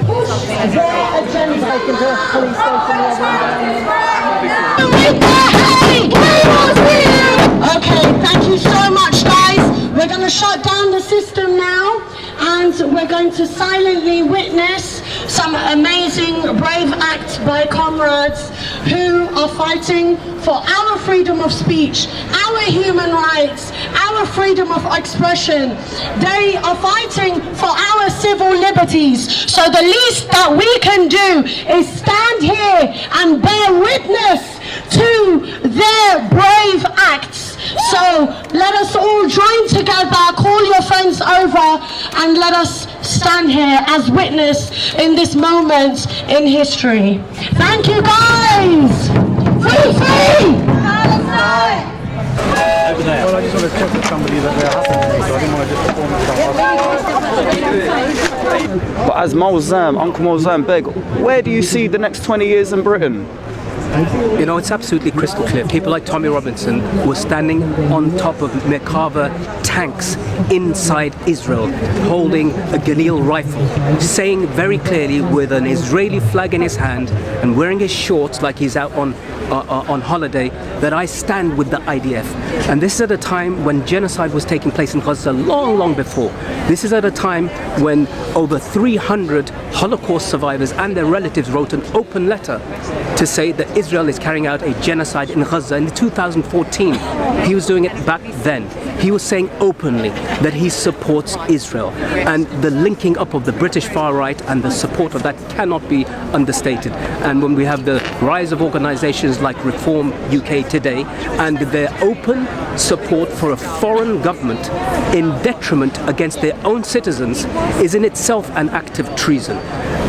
push their agenda. Okay, thank you so much, guys. We're going to shut down the system now, and we're going to silently witness some amazing, brave acts by comrades who are fighting for our freedom of speech, our human rights, our freedom of expression. They are fighting for our civil liberties. So the least that we can do is stand here and bear witness to their brave acts. So let us all join together, call your friends over, and let us stand here as witness in this moment in history. Thank you, guys! Free, free! Well, I just want to check with somebody that they're hustling, so I didn't want to just But as Mulzam, Uncle Mulzam Beg, where do you see the next 20 years in Britain? You know, it's absolutely crystal clear. People like Tommy Robinson were standing on top of Merkava tanks inside Israel, holding a Galil rifle, saying very clearly with an Israeli flag in his hand and wearing his shorts like he's out on holiday, that I stand with the IDF. And this is at a time when genocide was taking place in Gaza long, long before. This is at a time when over 300 Holocaust survivors and their relatives wrote an open letter to say that Israel is carrying out a genocide in Gaza. In 2014, he was doing it back then. He was saying openly that he supports Israel. And the linking up of the British far right and the support of that cannot be understated. And when we have the rise of organizations like Reform UK today and their open support for a foreign government in detriment against their own citizens is in itself an act of treason.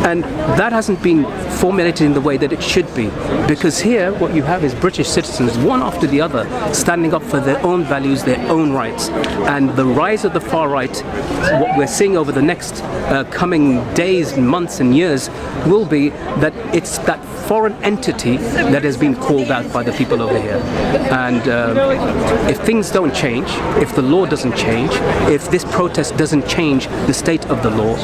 And that hasn't been formulated in the way that it should be, because here what you have is British citizens, one after the other, standing up for their own values, their own rights. And the rise of the far right, what we're seeing over the next coming days, months and years, will be that it's that foreign entity that has been called out by the people over here. And if things don't change, if the law doesn't change, if this protest doesn't change the state of the law,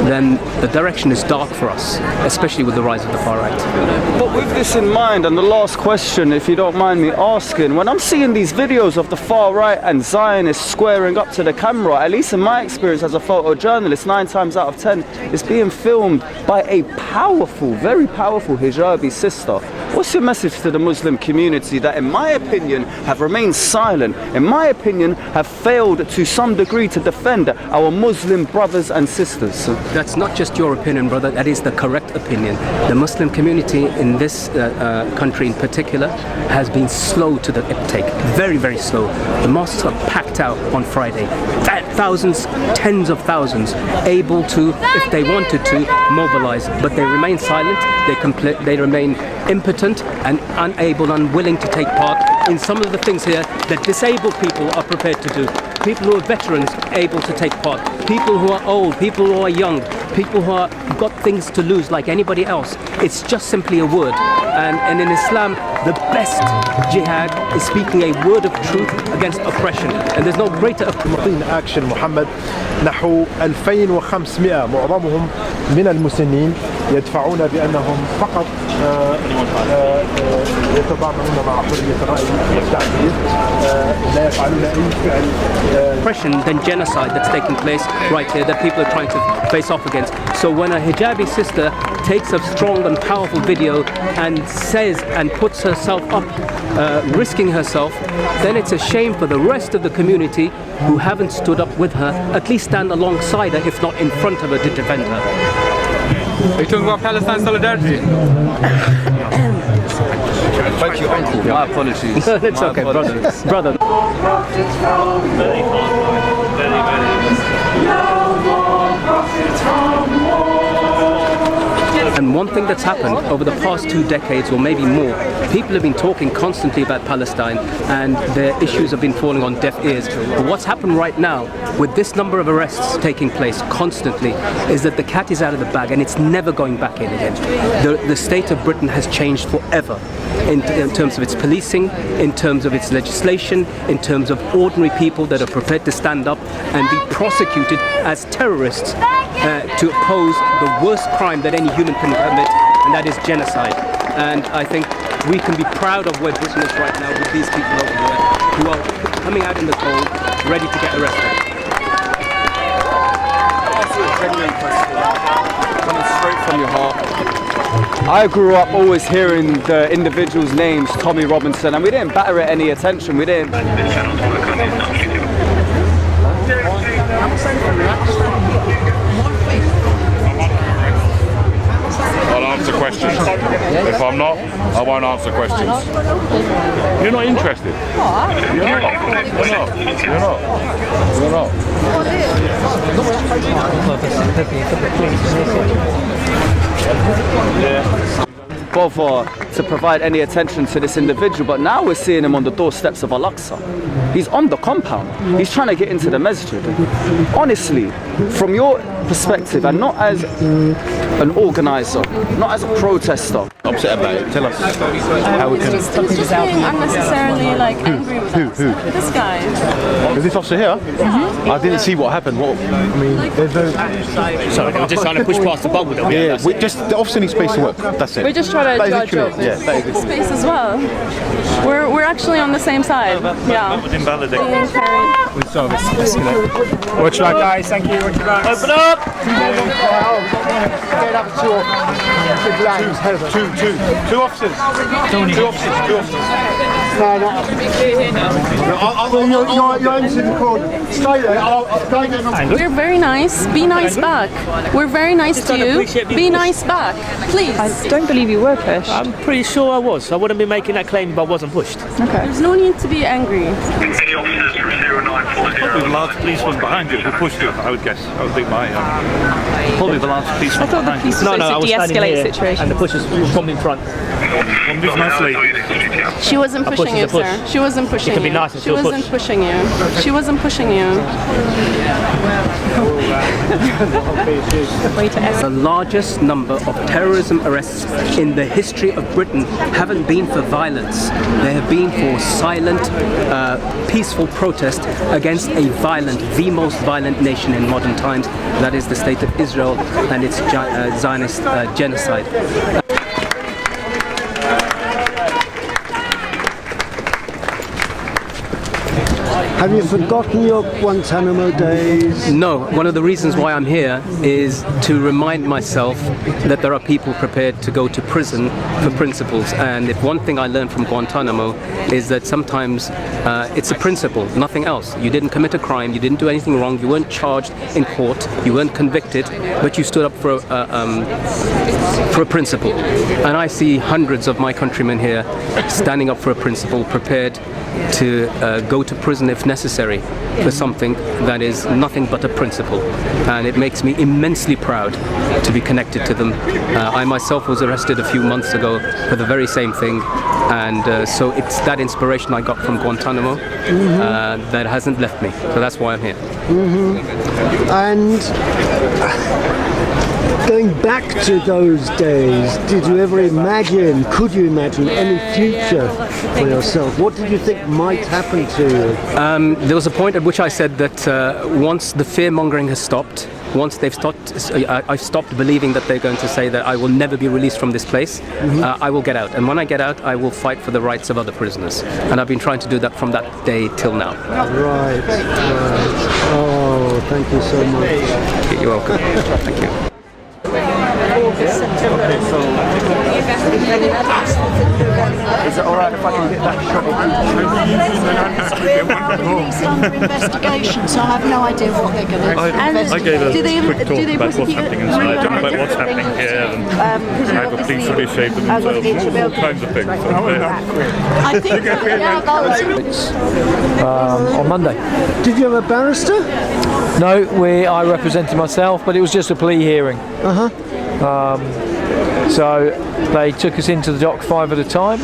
then the direction is dark for us, especially with the rise of the far right. But with this in mind, and the last question, if you don't mind me asking, when I'm seeing these videos of the far right and Zionists squaring up to the camera, at least in my experience as a photojournalist, 9 times out of 10, it's being filmed by a powerful, very powerful hijabi sister. What's your message to the Muslim community that, in my opinion, have remained silent, in my opinion, have failed to some degree to defend our Muslim brothers and sisters? That's not just your opinion, brother, that is the correct opinion. The Muslim community in this country in particular has been slow to the uptake, very, very slow. The mosques are packed out on Friday, thousands, tens of thousands, able to, if they wanted to, mobilize, but they remain silent, they remain impotent and unable, unwilling to take part in some of the things here that disabled people are prepared to do. People who are veterans able to take part, people who are old, people who are young, people who are got things to lose like anybody else. It's just simply a word. And in Islam, the best jihad is speaking a word of truth against oppression. And there's no greater action. محمد نحو 2500 معظمهم من المسنين يدفعون بأنهم فقط يتضامنون مع حرية الرأي والتعبير لا يفعلون أي فعل. Oppression than genocide that's taking place right here that people are trying to face off against. So when a hijabi sister takes a strong and powerful video and says and puts herself up, risking herself, then it's a shame for the rest of the community who haven't stood up with her, at least stand alongside her, if not in front of her, to defend her. Are you talking about Palestine solidarity? Thank you, Uncle. My apologies. It's okay, brother. And one thing that's happened over the past 2 decades or maybe more, people have been talking constantly about Palestine and their issues have been falling on deaf ears. But what's happened right now with this number of arrests taking place constantly is that the cat is out of the bag and it's never going back in again. The state of Britain has changed forever in terms of its policing, in terms of its legislation, in terms of ordinary people that are prepared to stand up and be prosecuted as terrorists to oppose the worst crime that any human can commit, and that is genocide. And I think we can be proud of where Britain is right now with these people over there who are coming out in the cold, ready to get arrested. That's a genuine question, coming straight from your heart. I grew up always hearing the individuals' names, Tommy Robinson, and we didn't batter it any attention. We didn't. I'll answer questions. If I'm not, I won't answer questions. You're not interested. You're not. Bother to provide any attention to this individual, but now we're seeing him on the doorsteps of Al-Aqsa. He's on the compound. He's trying to get into the masjid. Honestly, from your perspective, and not as an organizer, not as a protester. Upset about it. Tell us how we can. He's just being unnecessarily angry with us. This guy. Is this officer here? I didn't see what happened. What? I mean, there's no. Sorry, we're just trying to push past the bubble. Yeah, we just the officer needs space to work. That's it. We're just trying to do our job. Yeah, that is it. Space as well. We're actually on the same side. Yeah. Watch your back, guys. Thank you. Watch your back. Open up! Two officers. Two officers. No, no. You're into the corner. Stay there. We're very nice. Be nice back. We're very nice to you. Be nice back. Please. I don't believe you were pushed. I'm pretty sure I was. I wouldn't be making that claim if I wasn't pushed. Okay. There's no need to be angry. Any officers from 0940? Probably the large policeman behind you who pushed you, I would guess. That would be my... Probably the large policeman I thought the behind police you. were supposed to de-escalate the situation. And the pushers from in front. Nicely. She wasn't pushing you, sir. She wasn't pushing It can be you. nice and She still wasn't push. pushing you. She wasn't pushing you. The largest number of terrorism arrests in the history of Britain haven't been for violence. They have been for silent, peaceful protest against the most violent nation in modern times. That is the state of Israel and its Zionist genocide. Have you forgotten your Guantanamo days? No, one of the reasons why I'm here is to remind myself that there are people prepared to go to prison for principles. And if one thing I learned from Guantanamo is that sometimes it's a principle, nothing else. You didn't commit a crime, you didn't do anything wrong, you weren't charged in court, you weren't convicted, but you stood up for a principle. And I see hundreds of my countrymen here standing up for a principle, prepared to go to prison if necessary for something that is nothing but a principle, and it makes me immensely proud to be connected to them. I myself was arrested a few months ago for the very same thing, and so it's that inspiration I got from Guantanamo that hasn't left me, so that's why I'm here. And going back to those days, did you ever imagine, could you imagine any future for yourself? What did you think might happen to you? There was a point at which I said that once the fear-mongering has stopped, once they've stopped, I've stopped believing that they're going to say that I will never be released from this place, I will get out. And when I get out, I will fight for the rights of other prisoners. And I've been trying to do that from that day till now. Right. Oh, thank you so much. You're welcome. Thank you. Is it alright if I can get that shot? It's under investigation, so I have no idea what they're going to do. I gave a quick talk about what's happening inside, about what's happening here, and how the police will be shaping themselves, all kinds of things. I think On Monday. Did you have a barrister? No, I represented myself, but it was just a plea hearing. So they took us into the dock 5 at a time.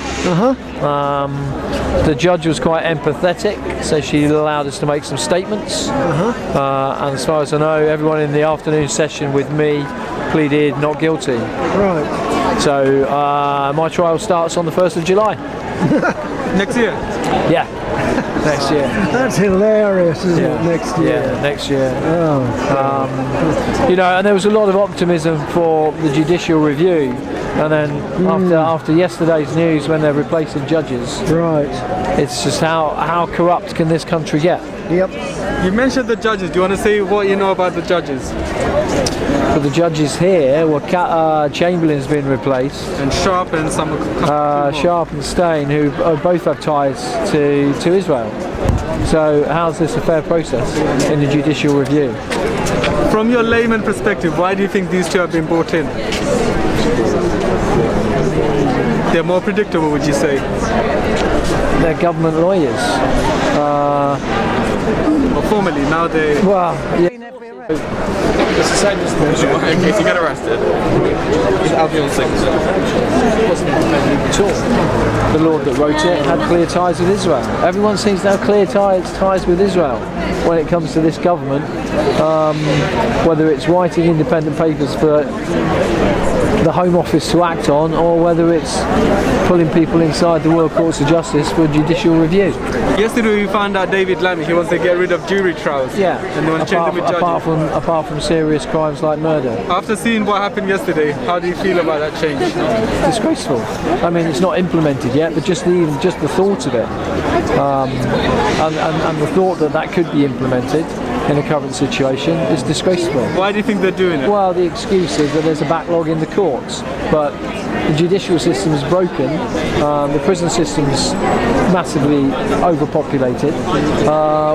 The judge was quite empathetic, so she allowed us to make some statements. And as far as I know, everyone in the afternoon session with me pleaded not guilty. Right. So my trial starts on the 1st of July. Next year? Yeah. Next year. That's hilarious, isn't it? Next year. Yeah, next year. Oh. You know, and there was a lot of optimism for the judicial review, and then after yesterday's news, when they're replacing judges, right? It's just how corrupt can this country get? Yep. You mentioned the judges. Do you want to say what you know about the judges? For the judges here, well, Chamberlain's been replaced, and Sharp and some Sharp and Stein, who both have ties to Israel. So how's this a fair process in the judicial review? From your layman perspective, why do you think these two have been brought in? They're more predictable, would you say? They're government lawyers. Well, formerly, now they... Well, yeah. It's the same as in case you get arrested. I'll be on 6. It wasn't implemented at all. The law that wrote it had clear ties with Israel. Everyone seems to have clear ties with Israel when it comes to this government, whether it's writing independent papers for the Home Office to act on, or whether it's pulling people inside the World Courts of Justice for judicial review. Yesterday we found out David Lammy, he wants to get rid of jury trials. Yeah, and they want to change them with judges. Apart from serious crimes like murder. After seeing what happened yesterday, how do you feel about that change? Disgraceful. I mean, it's not implemented yet, but just the thought of it, and the thought that could be implemented in the current situation is disgraceful. Why do you think they're doing it? Well, the excuse is that there's a backlog in the courts, but the judicial system is broken, the prison system's massively overpopulated,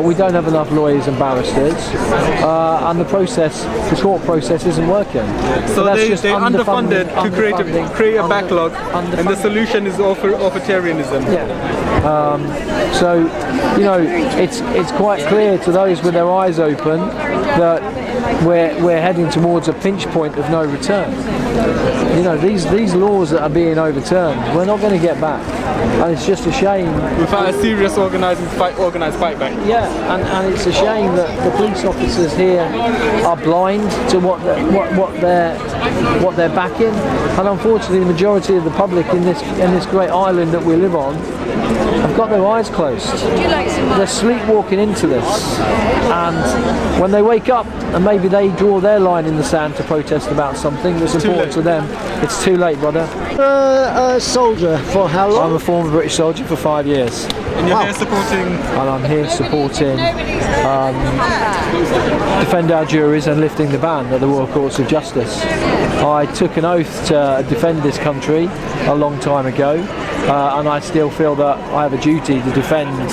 we don't have enough lawyers and barristers, and the court process isn't working. So they're underfunded to create a backlog, and the solution is authoritarianism. Yeah. So, you know, it's quite clear to those with their eyes open that we're heading towards a pinch point of no return. You know, these laws that are being overturned, we're not going to get back, and it's just a shame. Without a serious organised fight back. Yeah, and it's a shame that the police officers here are blind to what they're backing, and unfortunately the majority of the public in this great island that we live on have got their eyes closed. They're sleepwalking into this, and when they wake up and maybe they draw their line in the sand to protest about something that's important to them, it's too late, brother. A soldier for how long? I'm a former British soldier for 5 years. And you're here supporting? And I'm here supporting defend our juries and lifting the ban at the World Courts of Justice. I took an oath to defend this country a long time ago, and I still feel that I have a duty to defend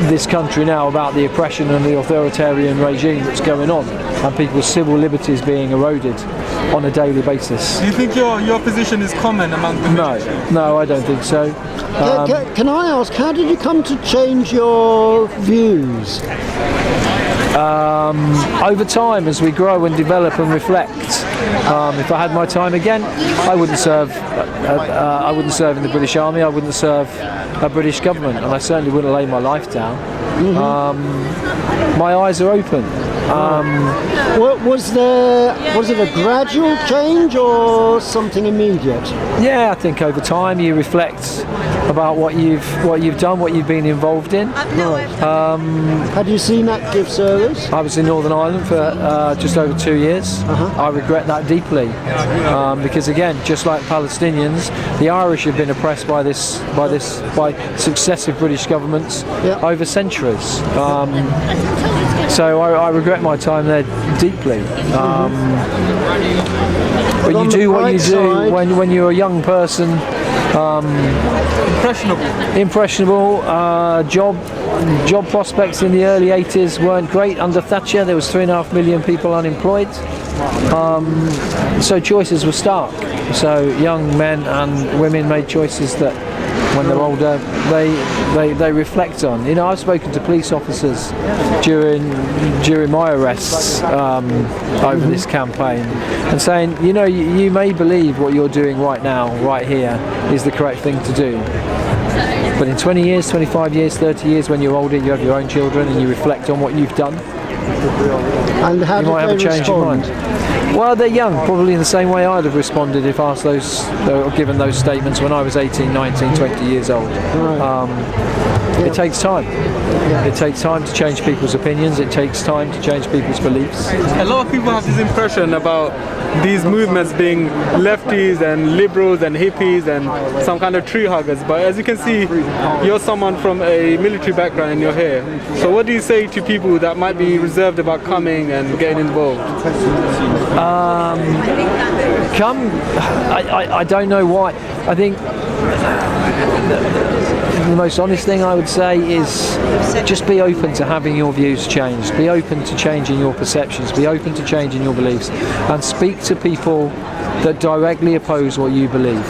this country now about the oppression and the authoritarian regime that's going on, and people's civil liberties being eroded on a daily basis. Do you think your position is common among the military? No, I don't think so. Can I ask, how did you come to change your views? Over time, as we grow and develop and reflect. If I had my time again, I wouldn't serve. I wouldn't serve in the British Army. I wouldn't serve a British government, and I certainly wouldn't lay my life down. My eyes are open. Was it a gradual change or something immediate? Yeah, I think over time you reflect about what you've done, what you've been involved in. Had you seen active service? I was in Northern Ireland for just over 2 years. I regret that deeply, because again, just like Palestinians, the Irish have been oppressed by successive British governments over centuries. So I regret my time there deeply. But you do what you do when you're a young person. Impressionable. Job prospects in the early 80s weren't great under Thatcher. There was 3.5 million people unemployed. So choices were stark. So young men and women made choices that when they're older, they reflect on. You know, I've spoken to police officers during my arrests over this campaign, and saying, you know, you may believe what you're doing right now, right here, is the correct thing to do. But in 20 years, 25 years, 30 years, when you're older, you have your own children, and you reflect on what you've done, and how you might have a change of mind. Well, they're young, probably in the same way I'd have responded if asked or given those statements when I was 18, 19, 20 years old. It takes time. It takes time to change people's opinions. It takes time to change people's beliefs. A lot of people have this impression about these movements being lefties and liberals and hippies and some kind of tree huggers. But as you can see, you're someone from a military background and you're here. So what do you say to people that might be reserved about coming and getting involved? I don't know why. I think the most honest thing I would say is just be open to having your views changed. Be open to changing your perceptions. Be open to changing your beliefs, and speak to people that directly oppose what you believe.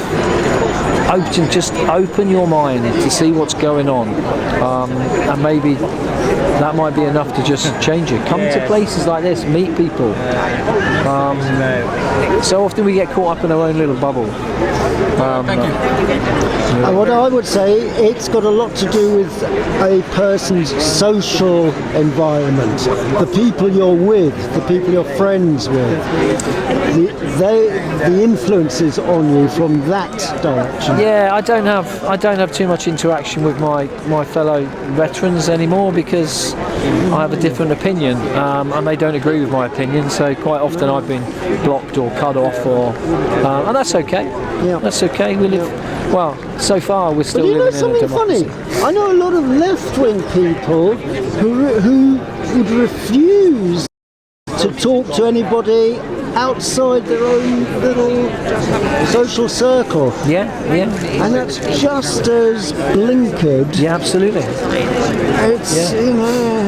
Just open your mind to see what's going on, and maybe that might be enough to just change it. Come to places like this, meet people. So often we get caught up in our own little bubble. Thank you. And what I would say, it's got a lot to do with a person's social environment, the people you're with, the people you're friends with, the influences on you from that direction. Yeah, I don't have too much interaction with my fellow veterans anymore because I have a different opinion, and they don't agree with my opinion. So quite often I've been blocked or cut off, and that's okay. Yeah. That's okay. We live well. So far, we're still living in a democracy. Funny? I know a lot of left-wing people who would refuse to talk to anybody outside their own little social circle. Yeah. And that's just as blinkered. Yeah, absolutely. It's, you know...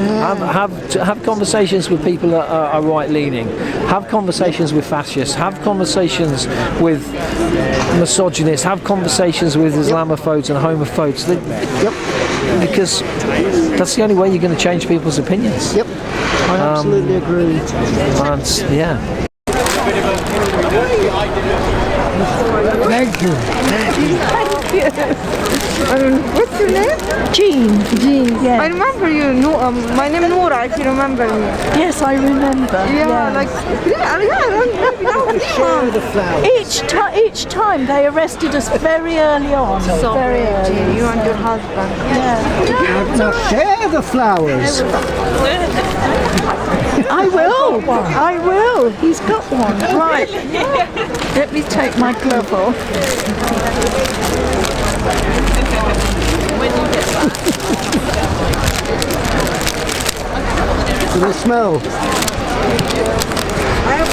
Have conversations with people that are right-leaning. Have conversations with fascists. Have conversations with misogynists. Have conversations with Islamophobes and homophobes. Because that's the only way you're going to change people's opinions. Yep, I absolutely agree. And, yeah. Thank you. What's your name? Jean, yeah. I remember you. No, my name is Noura, if you remember me. Yes, I remember. Share the flowers. Each time they arrested us very early on. So very early. You and your husband. Yeah. Now share the flowers. I will. He's got one. Right. Let me take my glove off. Does it smell?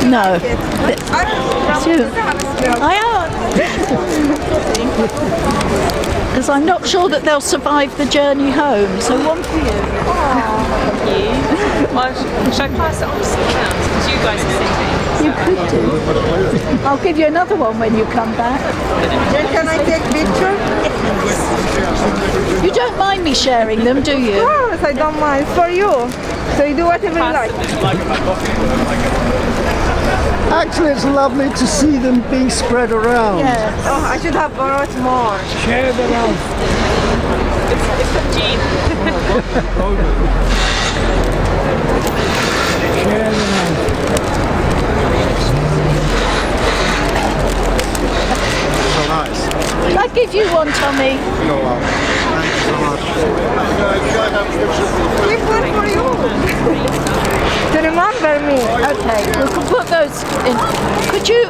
No. Because I'm not sure that they'll survive the journey home. So one for you. Thank you. Well, should I pass it on to someone else? Because you guys are sitting. You could do. I'll give you another one when you come back. Can I take picture? You don't mind me sharing them, do you? Yes, I don't mind. For you. So you do whatever you like. Actually, it's lovely to see them being spread around. Yes. Oh, I should have brought more. Share the love. It's from Jean. Share the love. So nice. Shall I give you one, Tommy? You're welcome. Thank you so much. Keep one for you. To remember me. Okay, we can put those in. Could you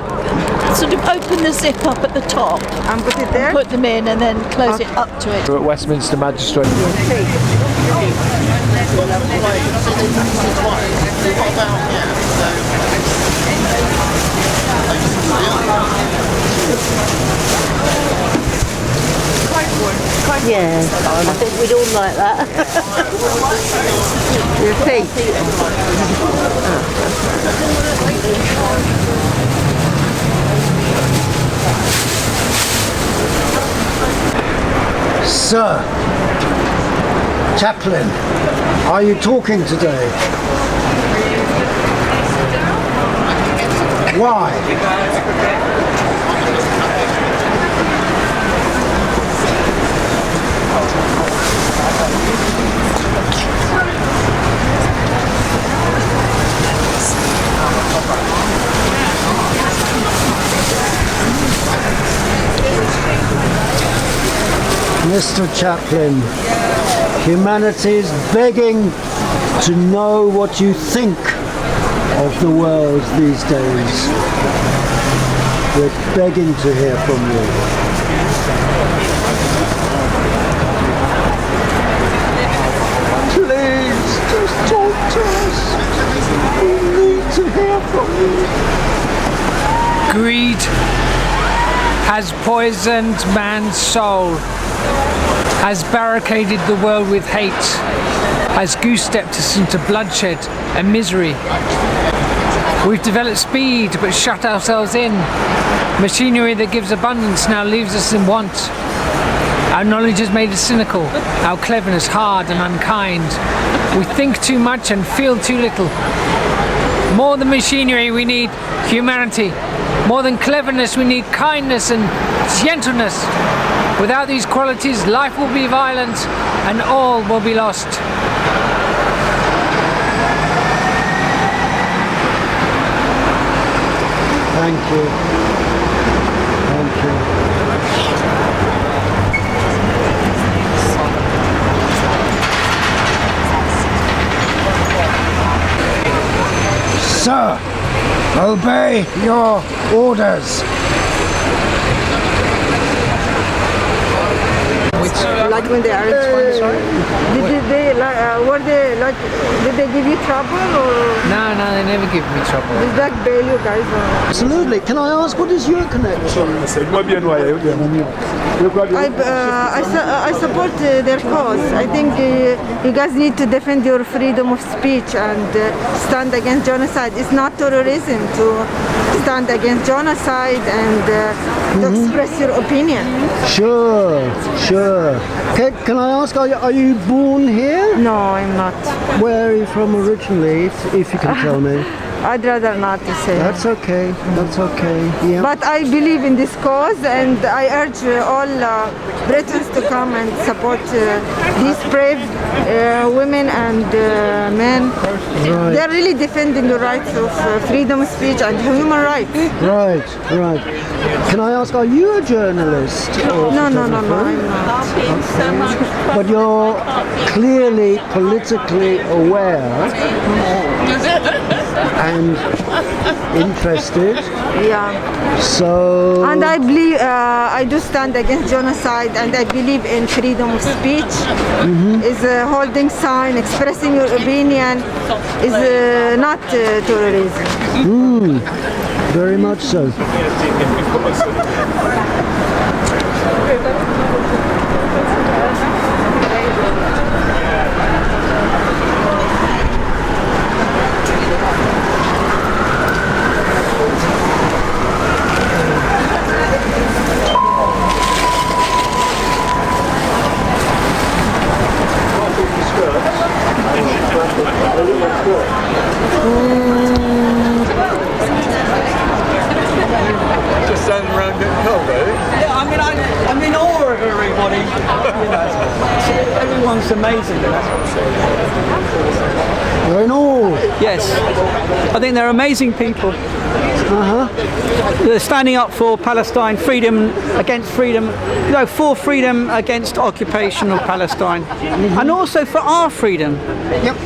sort of open the zip up at the top And put it there? put them in and then close it up to it? We're at Westminster Magistrate. Yeah, I think we'd all like that. Your feet. Sir, Chaplain, are you talking today? Why? Mr. Chaplain, humanity is begging to know what you think of the world these days. We're begging to hear from you. Please, just talk to us. We need to hear from you. Greed has poisoned man's soul, has barricaded the world with hate, has goose-stepped us into bloodshed and misery. We've developed speed but shut ourselves in. Machinery that gives abundance now leaves us in want. Our knowledge has made us cynical, our cleverness hard and unkind. We think too much and feel too little. More than machinery, we need humanity. More than cleverness, we need kindness and gentleness. Without these qualities, life will be violent and all will be lost. Thank you. Thank you. Sir, obey your orders. Like when they arrest one, sorry? Did they give you trouble or? No, they never give me trouble. Did that bail you guys? Absolutely. Can I ask, what is your connection? I support their cause. I think you guys need to defend your freedom of speech and stand against genocide. It's not terrorism to stand against genocide and to express your opinion. Sure. Can I ask, are you born here? No, I'm not. Where are you from originally, if you can tell me? I'd rather not to say. That's okay. Yeah. But I believe in this cause, and I urge all Britons to come and support these brave women and men. Right. They're really defending the rights of freedom of speech and human rights. Right. Can I ask, are you a journalist? Or No, I'm not. But you're clearly politically aware and interested. Yeah. So. And I believe I do stand against genocide, and I believe in freedom of speech. Is holding sign, expressing your opinion, is not terrorism. Very much so. Just standing around getting cold, eh? Yeah, I mean, I'm in awe of everybody. Everyone's amazing. You're in awe? Yes. I think they're amazing people. They're standing up for Palestine, freedom against freedom, for freedom against occupation of Palestine, and also for our freedom. Yep.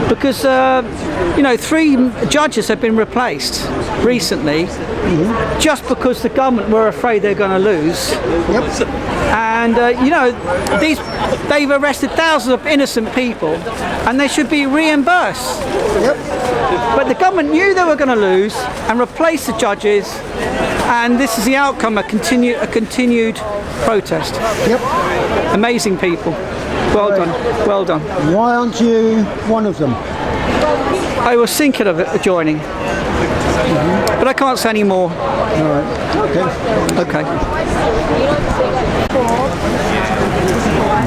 Because 3 judges have been replaced recently, just because the government were afraid they're going to lose. Yep. And they've arrested thousands of innocent people, and they should be reimbursed. Yep. But the government knew they were going to lose and replace the judges, and this is the outcome: a continued protest. Yep. Amazing people. Well done. Why aren't you one of them? I was thinking of joining, but I can't say any more. All right. Okay.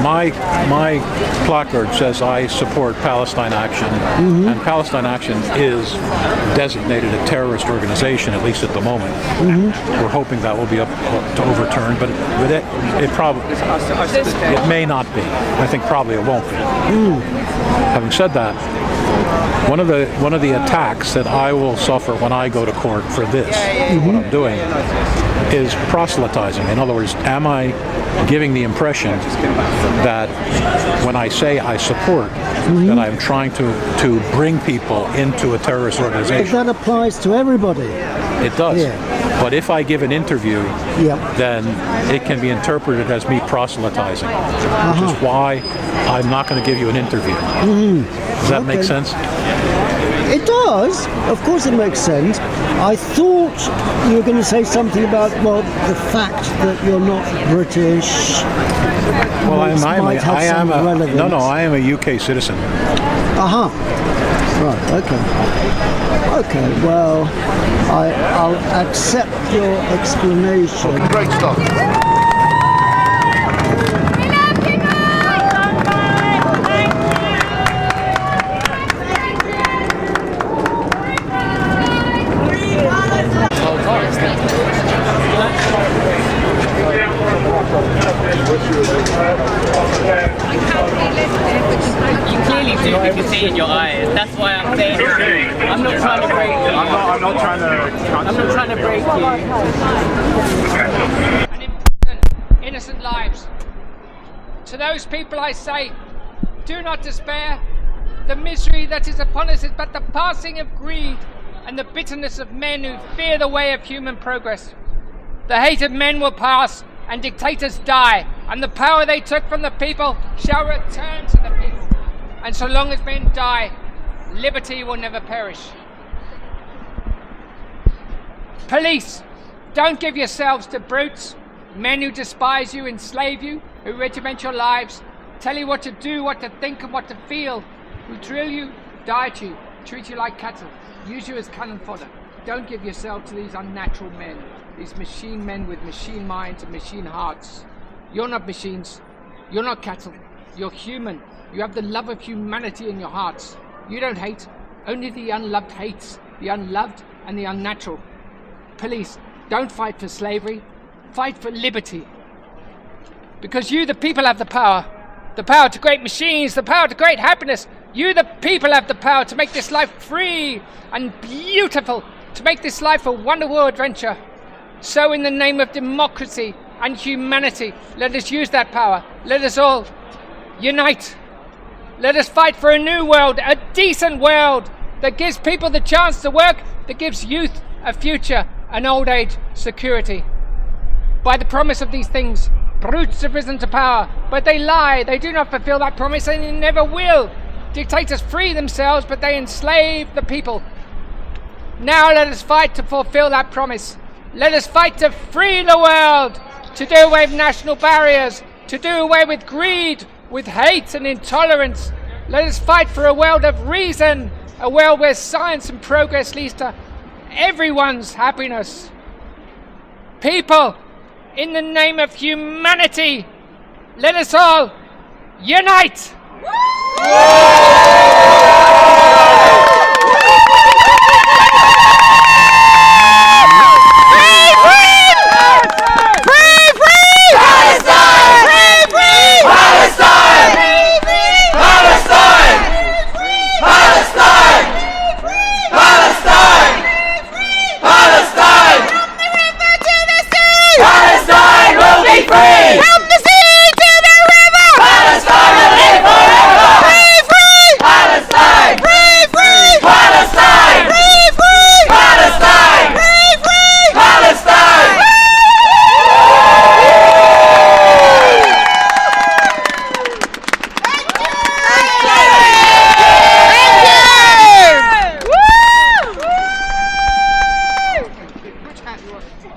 my placard says I support Palestine Action, and Palestine Action is designated a terrorist organization, at least at the moment. We're hoping that will be up to overturn, but it probably it may not be. I think probably it won't be. Having said that, one of the attacks that I will suffer when I go to court for this, what I'm doing, is proselytizing. In other words, am I giving the impression that when I say I support, that I'm trying to bring people into a terrorist organization? But that applies to everybody. It does. Yeah. But if I give an interview, then it can be interpreted as me proselytizing, which is why I'm not going to give you an interview. Does that make sense? It does. Of course it makes sense. I thought you were going to say something about, well, the fact that you're not British. Well, I am a UK citizen. Right, okay. Okay, well, I'll accept your explanation. Okay, great stuff. You clearly do, you can see it in your eyes. That's why I'm saying I'm not trying to break you. I'm not trying to break you. And imprison innocent lives. To those people I say, do not despair. The misery that is upon us is but the passing of greed and the bitterness of men who fear the way of human progress. The hate of men will pass and dictators die, and the power they took from the people shall return to the people. And so long as men die, liberty will never perish. Police, don't give yourselves to brutes, men who despise you, enslave you, who regiment your lives, tell you what to do, what to think and what to feel, who drill you, diet you, treat you like cattle, use you as cannon fodder. Don't give yourself to these unnatural men, these machine men with machine minds and machine hearts. You're not machines, you're not cattle, you're human. You have the love of humanity in your hearts. You don't hate, only the unloved hates, the unloved and the unnatural. Police, don't fight for slavery, fight for liberty. Because you, the people, have the power to create machines, the power to create happiness. You, the people, have the power to make this life free and beautiful, to make this life a wonderful adventure. So in the name of democracy and humanity, let us use that power. Let us all unite. Let us fight for a new world, a decent world that gives people the chance to work, that gives youth a future and old age security. By the promise of these things, brutes have risen to power, but they lie. They do not fulfill that promise, and they never will. Dictators free themselves, but they enslave the people. Now let us fight to fulfill that promise. Let us fight to free the world, to do away with national barriers, to do away with greed, with hate and intolerance. Let us fight for a world of reason, a world where science and progress leads to everyone's happiness. People, in the name of humanity, let us all unite!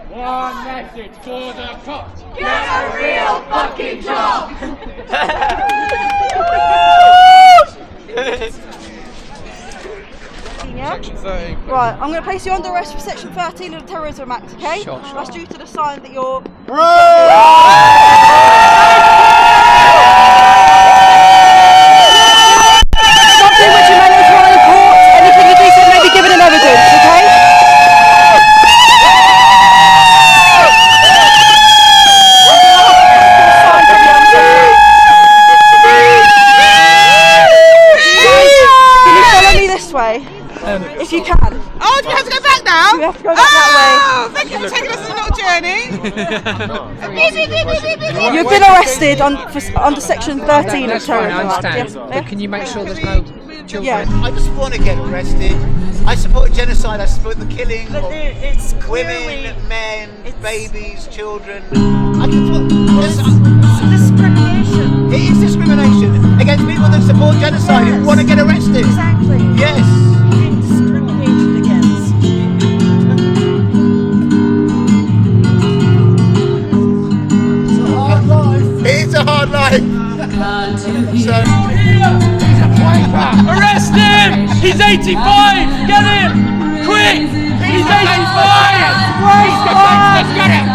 One message for the cops. Get a real fucking job! Yeah? Section 13. Right, I'm going to place you under arrest for Section 13 of the Terrorism Act, okay? Sure. That's due to the sign that you're... Oh, do we have to go back now? We have to go back that way. Thank you for taking us on a little journey. You've been arrested under section 13 of That's fine, I terrorism. understand. But can you make sure there's no children? Yeah. I just want to get arrested. I support genocide. I support the killing of women, men, babies, children. It's discrimination. It is discrimination against people that support genocide who want to get arrested. Exactly. Yes. Being discriminated against. It's a hard life. It is a hard life. Arrest him! He's 85! Get him! Quick! He's 85! Let's get him!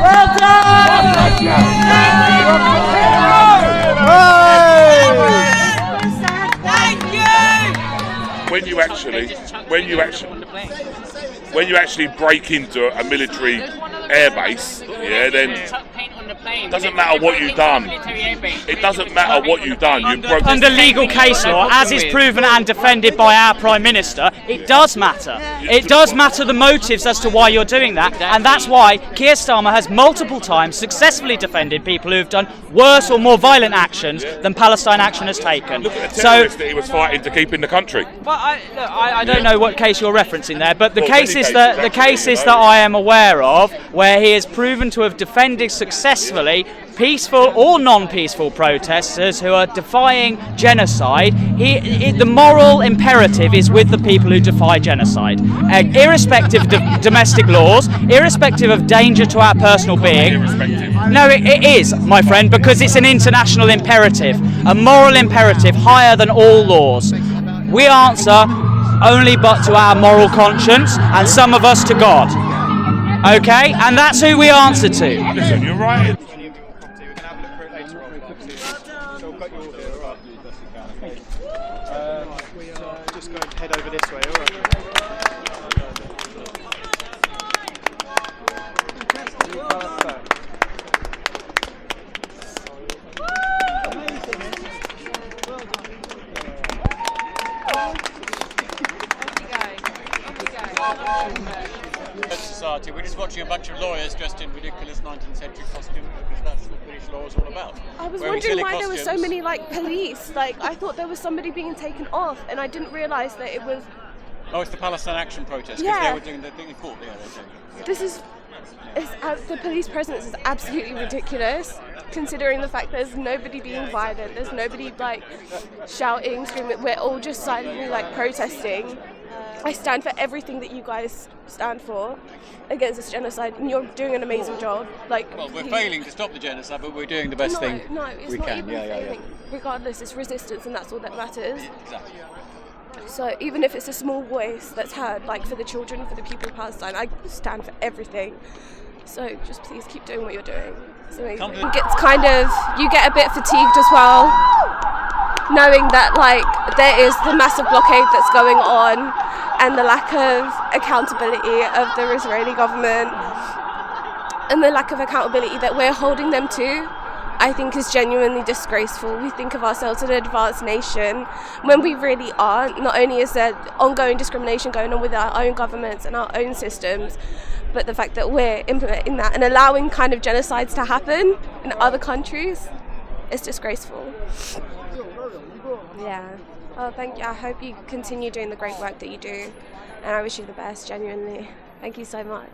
Well done! Thank you! When you actually break into a military airbase, yeah, then it doesn't matter what you've done. It doesn't matter what you've done. You broke Under legal case law, as is proven and defended by our Prime Minister, it does matter. It does matter the motives as to why you're doing that, and that's why Keir Starmer has multiple times successfully defended people who've done worse or more violent actions than Palestine Action has taken. Look at the terrorists that he was fighting to keep in the country. Well, I don't know what case you're referencing there, but the cases that I am aware of, where he has proven to have defended successfully peaceful or non-peaceful protesters who are defying genocide, the moral imperative is with the people who defy genocide, irrespective of domestic laws, irrespective of danger to our personal being. No, it is, my friend, because it's an international imperative, a moral imperative higher than all laws. We answer only but to our moral conscience, and some of us to God. Okay? And that's who we answer to. Listen, you're right. Just go and head over this way, alright? Society. We're just watching a bunch of lawyers dressed in ridiculous 19th century costumes because that's what British law is all about. I was wondering why there were so many police. I thought there was somebody being taken off, and I didn't realise that it was. Oh, it's the Palestine Action protest because they were doing their thing in court. This is. The police presence is absolutely ridiculous, considering the fact there's nobody being violent, there's nobody shouting, screaming. We're all just silently protesting. I stand for everything that you guys stand for against this genocide, and you're doing an amazing job. Well, we're failing to stop the genocide, but we're doing the best thing No, it's we not can. even failing. Regardless, it's resistance, and that's all that matters. Exactly. So even if it's a small voice that's heard, for the children, for the people of Palestine, I stand for everything. So just please keep doing what you're doing. It's amazing. You get a bit fatigued as well, knowing that there is the massive blockade that's going on, and the lack of accountability of the Israeli government, and the lack of accountability that we're holding them to, I think is genuinely disgraceful. We think of ourselves as an advanced nation when we really aren't. Not only is there ongoing discrimination going on with our own governments and our own systems, but the fact that we're implementing that and allowing genocides to happen in other countries is disgraceful. Yeah. Oh, thank you. I hope you continue doing the great work that you do, and I wish you the best, genuinely. Thank you so much.